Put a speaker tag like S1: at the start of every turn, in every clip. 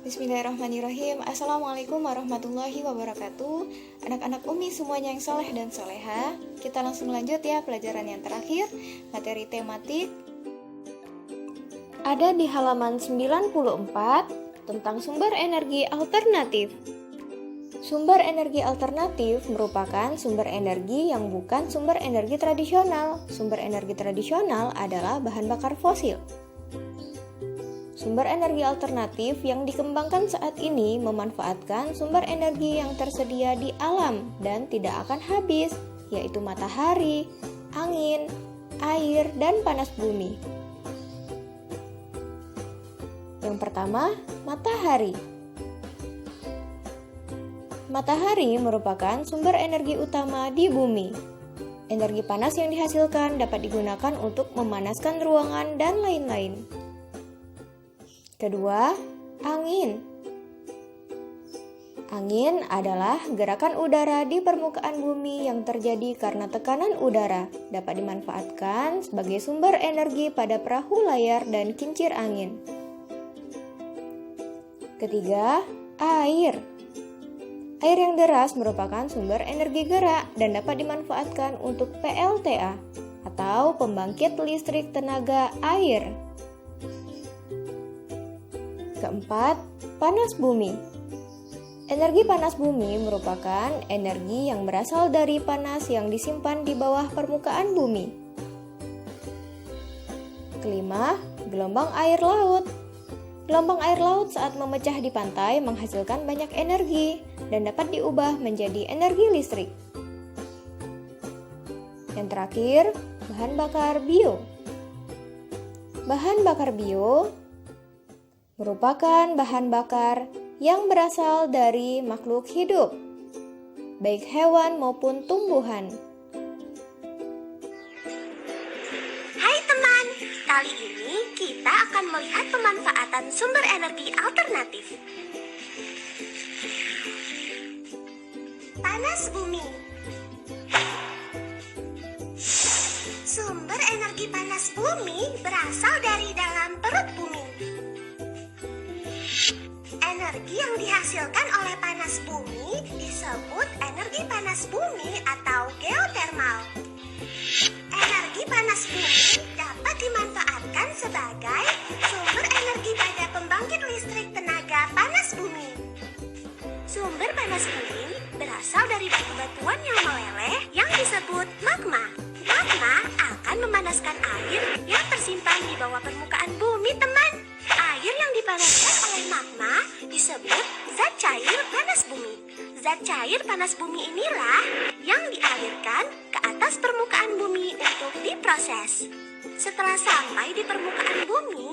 S1: Bismillahirrahmanirrahim. Assalamualaikum warahmatullahi wabarakatuh. Anak-anak Umi semuanya yang soleh dan soleha, kita langsung lanjut ya pelajaran yang terakhir, materi tematik. Ada di halaman 94 tentang sumber energi alternatif. Sumber energi alternatif merupakan sumber energi yang bukan sumber energi tradisional. Sumber energi tradisional adalah bahan bakar fosil. Sumber energi alternatif yang dikembangkan saat ini memanfaatkan sumber energi yang tersedia di alam dan tidak akan habis, yaitu matahari, angin, air, dan panas bumi. Yang pertama, matahari. Matahari merupakan sumber energi utama di bumi. Energi panas yang dihasilkan dapat digunakan untuk memanaskan ruangan dan lain-lain. Kedua, angin. Angin adalah gerakan udara di permukaan bumi yang terjadi karena tekanan udara. Dapat dimanfaatkan sebagai sumber energi pada perahu layar dan kincir angin. Ketiga, air. Air yang deras merupakan sumber energi gerak dan dapat dimanfaatkan untuk PLTA atau pembangkit listrik tenaga air. Keempat, panas bumi. Energi panas bumi merupakan energi yang berasal dari panas yang disimpan di bawah permukaan bumi. Kelima, gelombang air laut. Gelombang air laut saat memecah di pantai menghasilkan banyak energi dan dapat diubah menjadi energi listrik. Yang terakhir, bahan bakar bio. Bahan bakar bio merupakan bahan bakar yang berasal dari makhluk hidup, baik hewan maupun tumbuhan.
S2: Hai teman, kali ini kita akan melihat pemanfaatan sumber energi alternatif. Panas bumi. Sumber energi panas bumi berasal dari dalam perut bumi. Energi yang dihasilkan oleh panas bumi disebut energi panas bumi atau geotermal. Energi panas bumi dapat dimanfaatkan sebagai sumber energi pada pembangkit listrik tenaga panas bumi. Sumber panas bumi berasal dari batu-batuan yang meleleh yang disebut magma. Magma akan memanaskan air yang tersimpan di bawah permukaan bumi, teman. Air yang dipanaskan oleh magma disebut zat cair panas bumi. Zat cair panas bumi inilah yang dialirkan ke atas permukaan bumi untuk diproses. Setelah sampai di permukaan bumi,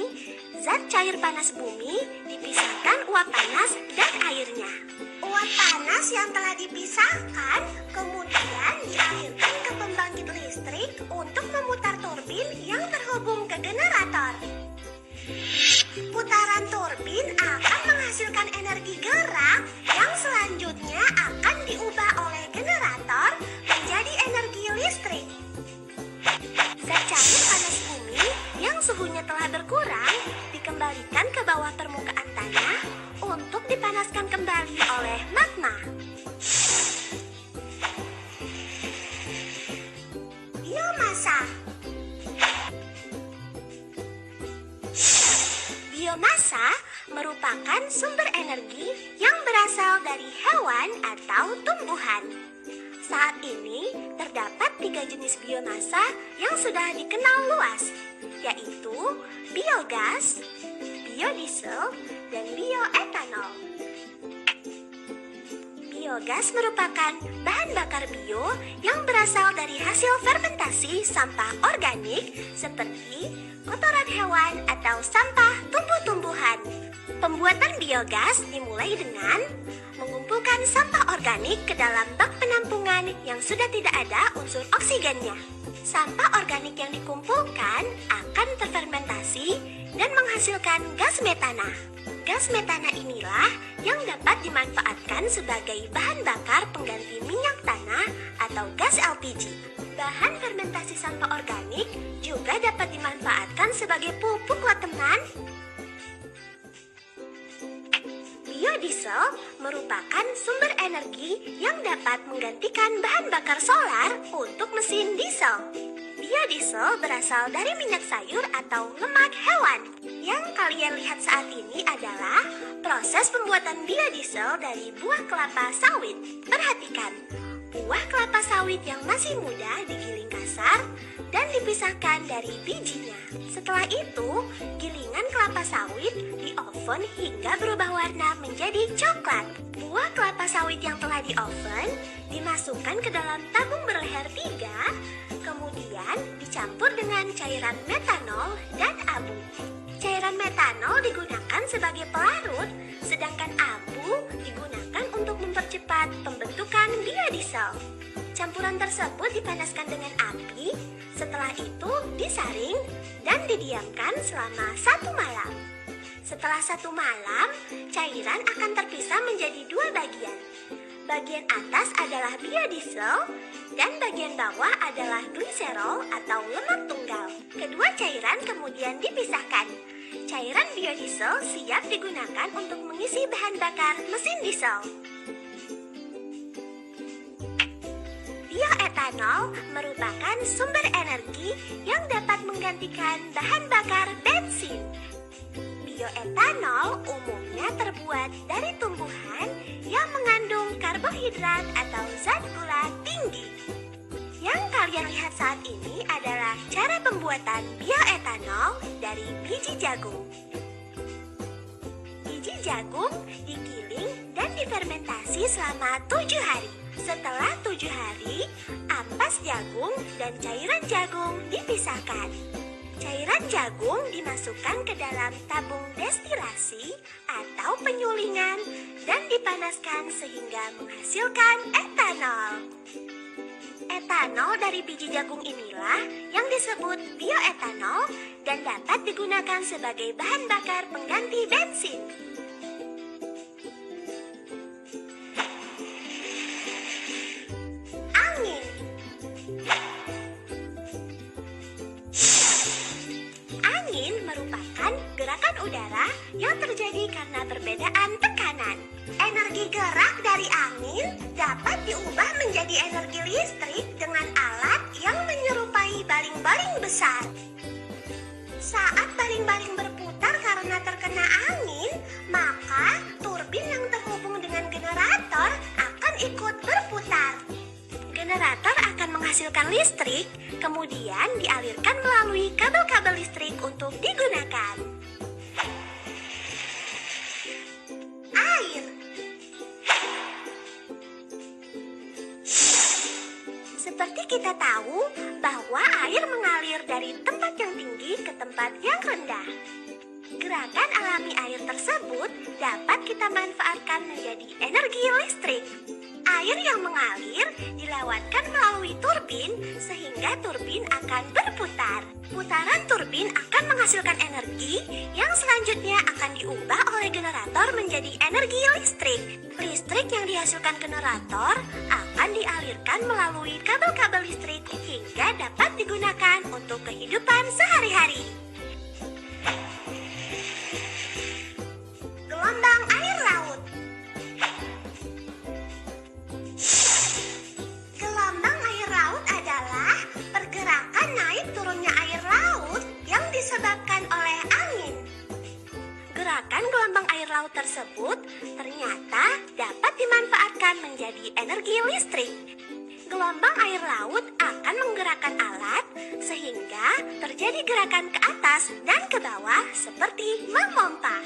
S2: zat cair panas bumi dipisahkan uap panas dan airnya. Uap panas yang telah dipisahkan kemudian dialirkan ke pembangkit listrik untuk memutar turbin yang terhubung ke generator. Putaran turbin akan menghasilkan energi gerak yang selanjutnya akan diubah oleh generator menjadi energi listrik. Zat cair panas bumi yang suhunya telah berkurang dikembalikan ke bawah permukaan tanah untuk dipanaskan kembali oleh magma. Biomasa. Biomasa merupakan sumber energi yang berasal dari hewan atau tumbuhan. Saat ini terdapat 3 jenis biomasa yang sudah dikenal luas, yaitu biogas, biodiesel, dan bioetanol. Biogas merupakan bahan bakar bio yang berasal dari hasil fermentasi sampah organik seperti kotoran hewan atau sampah tumbuh-tumbuhan. Pembuatan biogas dimulai dengan mengumpulkan sampah organik ke dalam bak penampungan yang sudah tidak ada unsur oksigennya. Sampah organik yang dikumpulkan akan terfermentasi dan menghasilkan gas metana. Gas metana inilah yang dapat dimanfaatkan sebagai bahan bakar pengganti minyak tanah atau gas LPG. Bahan fermentasi sampah organik juga dapat dimanfaatkan sebagai pupuk loh teman. Biodiesel merupakan sumber energi yang dapat menggantikan bahan bakar solar untuk mesin diesel. Biodiesel berasal dari minyak sayur atau lemak hewan. Yang kalian lihat saat ini adalah proses pembuatan biodiesel dari buah kelapa sawit. Perhatikan, buah kelapa sawit yang masih muda digiling kasar dan dipisahkan dari bijinya. Setelah itu, gilingan kelapa sawit di oven hingga berubah warna menjadi coklat. Buah kelapa sawit yang telah di oven dimasukkan ke dalam tabung berleher 3, kemudian dicampur dengan cairan metanol dan abu. Cairan metanol digunakan sebagai pelarut, sedangkan abu digunakan untuk mempercepat pembentukan biodiesel. Campuran tersebut dipanaskan dengan api, setelah itu disaring dan didiamkan selama 1 malam. Setelah 1 malam, cairan akan terpisah menjadi 2 bagian. Bagian atas adalah biodiesel dan bagian bawah adalah gliserol atau lemak tunggal. Kedua cairan kemudian dipisahkan. Cairan biodiesel siap digunakan untuk mengisi bahan bakar mesin diesel. Bioetanol merupakan sumber energi yang dapat menggantikan bahan bakar bensin. Bioetanol umumnya terbuat dari tumbuhan yang mengandung karbohidrat atau zat gula tinggi. Yang kalian lihat saat ini adalah cara pembuatan bioetanol dari biji jagung. Biji jagung digiling dan difermentasi selama 7 hari. Setelah 7 hari, ampas jagung dan cairan jagung dipisahkan. Cairan jagung dimasukkan ke dalam tabung destilasi atau penyulingan dan dipanaskan sehingga menghasilkan etanol. Etanol dari biji jagung inilah yang disebut bioetanol dan dapat digunakan sebagai bahan bakar pengganti bensin. Angin. Angin merupakan gerakan udara yang terjadi karena perbedaan tekanan. Energi gerak dari angin dapat diubah menjadi energi listrik dengan alat yang menyerupai baling-baling besar. Saat baling-baling berputar karena terkena angin, maka turbin yang terhubung dengan generator akan ikut berputar. Generator akan menghasilkan listrik, kemudian dialirkan melalui kabel-kabel listrik untuk digunakan. Air. Seperti kita tahu bahwa air mengalir dari tempat yang tinggi ke tempat yang rendah. Gerakan alami air tersebut dapat kita manfaatkan menjadi energi listrik. Air yang mengalir dilewatkan melalui turbin sehingga turbin akan berputar. Putaran turbin akan menghasilkan energi yang selanjutnya akan diubah oleh generator menjadi energi listrik. Listrik yang dihasilkan generator akan dialirkan melalui kabel-kabel listrik hingga dapat digunakan untuk kehidupan sehari-hari. Gelombang air laut. Gelombang air laut adalah pergerakan naik turunnya air laut yang disebabkan oleh angin. Gerakan gelombang air laut tersebut ternyata dapat dimanfaatkan menjadi energi listrik. Gelombang air laut akan menggerakkan alat sehingga terjadi gerakan ke atas dan ke bawah seperti memompa.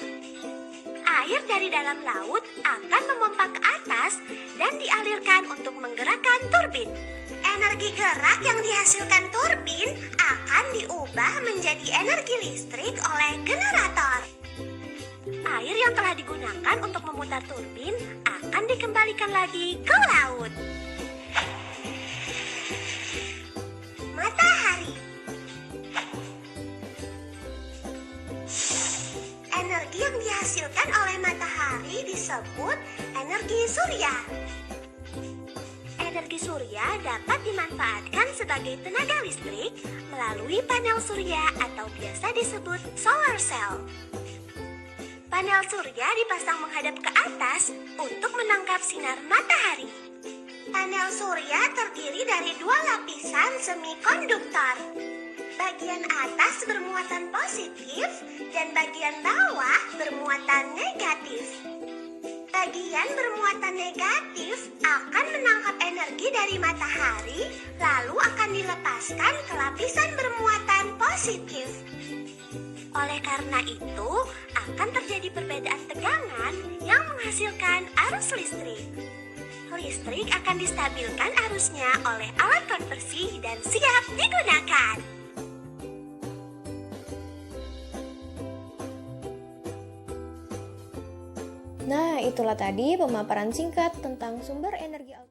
S2: Air dari dalam laut akan memompa ke atas dan dialirkan untuk menggerakkan turbin. Energi gerak yang dihasilkan turbin akan diubah menjadi energi listrik oleh generator. Air yang telah digunakan untuk memutar turbin akan dikembalikan lagi ke laut. Matahari. Energi yang dihasilkan oleh matahari disebut energi surya. Energi surya dapat dimanfaatkan sebagai tenaga listrik melalui panel surya atau biasa disebut solar cell. Panel surya dipasang menghadap ke atas untuk menangkap sinar matahari. Panel surya terdiri dari 2 lapisan semikonduktor. Bagian atas bermuatan positif dan bagian bawah bermuatan negatif. Bagian bermuatan negatif akan menangkap energi dari matahari, lalu akan dilepaskan ke lapisan bermuatan positif. Oleh karena itu, akan terjadi perbedaan tegangan yang menghasilkan arus listrik. Listrik akan distabilkan arusnya oleh alat konversi dan siap digunakan.
S1: Nah, itulah tadi pemaparan singkat tentang sumber energi alternatif.